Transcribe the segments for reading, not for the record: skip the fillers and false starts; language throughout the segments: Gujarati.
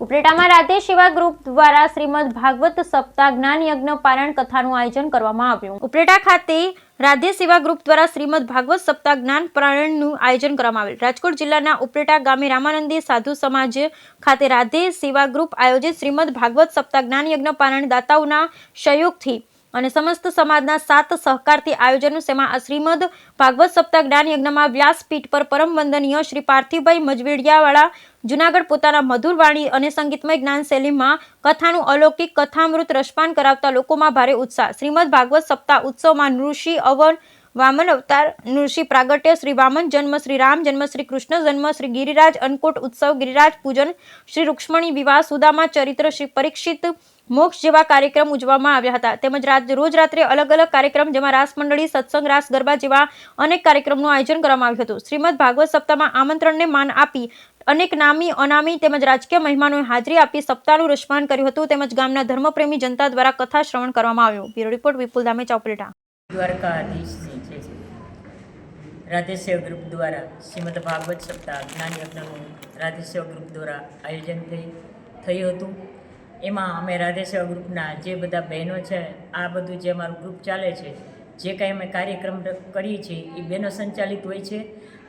ઉપલેટામાં રાધે સેવા ગ્રુપ દ્વારા શ્રીમદ ભાગવત સપ્તાહ જ્ઞાન યજ્ઞ પારાયણ કથાનું આયોજન કરવામાં આવ્યું। ઉપલેટા ખાતે રાધે સેવા ગ્રુપ દ્વારા શ્રીમદ ભાગવત સપ્તાહ જ્ઞાન પારાયણનું આયોજન કરવામાં આવેલ। રાજકોટ જિલ્લાના ઉપલેટા ગામે રામાનંદી સાધુ સમાજ ખાતે રાધે સેવા ગ્રુપ આયોજિત શ્રીમદ ભાગવત સપ્તાહ જ્ઞાન યજ્ઞ પારાયણ દાતાઓના સહયોગથી અને સમસ્ત સમાજના સાથ સહકારથી આયોજન શેમાં શ્રીમદ ભાગવત સપ્તાહ જ્ઞાન યજ્ઞમાં વ્યાસપીઠ પર પરમ વંદનીય શ્રી પાર્થિવભાઈ મજવેડિયાવાળા જુનાગઢ પોતાના મધુર વાણી અને સંગીતમય જ્ઞાન શૈલીમાં કથાનું અલૌકિક કથામૃત રસપાન કરાવતા લોકોમાં ભારે ઉત્સાહ। શ્રીમદ ભાગવત સપ્તાહ ઉત્સવમાં નૃષિ અવન વામન અવતાર નૃષિ પ્રાગટ્ય શ્રી વામન જન્મ શ્રી રામ જન્મ શ્રી કૃષ્ણ જન્મ શ્રી ગિરિરાજ અન્નકૂટ ઉત્સવ ગિરિરાજ પૂજન શ્રી રૂક્ષ્મણી વિવાહ સુદામા ચરિત્ર શ્રી પરીક્ષિત મોક્ષ જેવા કાર્યક્રમ ઉજવવામાં આવ્યા હતા। તેમજ રોજ રાત્રે અલગ અલગ કાર્યક્રમ જેમાં રાસ મંડળી સત્સંગ રાસ ગરબા જેવા અનેક કાર્યક્રમનું આયોજન કરવામાં આવ્યું હતું। શ્રીમદ ભાગવત સપ્તાહમાં આમંત્રણને માન આપી અનેક નામી અનામી તેમજ રાજકીય મહેમાનોએ હાજરી આપી સપ્તાહનું રસપાન કર્યું હતું। તેમજ ગામના ધર્મપ્રેમી જનતા દ્વારા કથા શ્રવણ કરવામાં આવ્યું। બ્યુરો રિપોર્ટ વિપુલ ધામેચા ઉપલેટા। દ્વારકાધીશજી છે રાધે સેવા ગ્રુપ દ્વારા શ્રીમદ ભાગવત સપ્તાહ જ્ઞાન યજ્ઞનું રાધે સેવા ગ્રુપ દ્વારા આયોજન થયું હતું। એમાં અમે રાધે સેવા ગ્રુપના જે બધા બહેનો છે આ બધું જે અમારું ગ્રુપ ચાલે છે જે કંઈ અમે કાર્યક્રમ કરીએ છીએ એ બહેનો સંચાલિત હોય છે।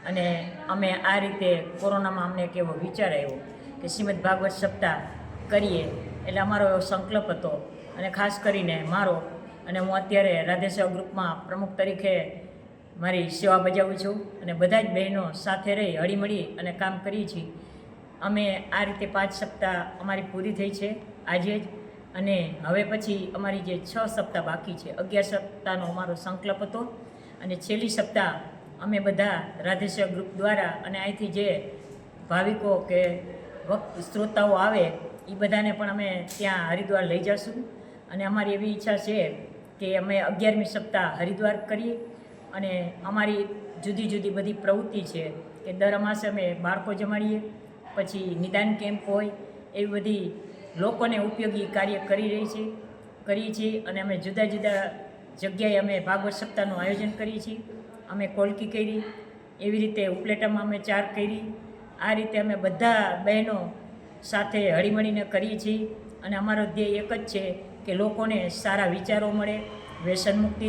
અને અમે આ રીતે કોરોનામાં અમને એક એવો વિચાર આવ્યો કે શ્રીમદ ભાગવત સપ્તાહ કરીએ એટલે અમારો એવો સંકલ્પ હતો। અને ખાસ કરીને મારો અને હું અત્યારે રાધે સેવા ગ્રુપમાં પ્રમુખ તરીકે મારી સેવા બજાવું છું અને બધા જ બહેનો સાથે રહી હળીમળી અને કામ કરીએ છીએ। અમે આ રીતે 5 સપ્તાહ અમારી પૂરી થઈ છે આજે જ, અને હવે પછી અમારી જે 6 સપ્તાહ બાકી છે 11 સપ્તાહનો અમારો સંકલ્પ હતો। અને છેલ્લી સપ્તાહ અમે બધા રાધે સેવા ગ્રુપ દ્વારા અને અહીંથી જે ભાવિકો કે શ્રોતાઓ આવે એ બધાને પણ અમે ત્યાં હરિદ્વાર લઈ જઈશું। અને અમારી એવી ઈચ્છા છે કે અમે 11મી સપ્તાહ હરિદ્વાર કરીએ। અને અમારી જુદી જુદી બધી પ્રવૃત્તિ છે કે દર અમાસે અમે બાળકો જમાડીએ, પછી નિદાન કેમ્પ હોય, એવી બધી લોકોને ઉપયોગી કાર્ય કરીએ છીએ। અને અમે જુદા જુદા જગ્યાએ અમે ભાગવત સપ્તાહનું આયોજન કરીએ છીએ। અમે કોલકી કરી, એવી રીતે ઉપલેટામાં અમે 4 કરી। આ રીતે અમે બધા બહેનો સાથે હળીમળીને કરીએ છીએ। અને અમારો ધ્યેય એક જ છે કે લોકોને સારા વિચારો મળે, વ્યસન મુક્તિ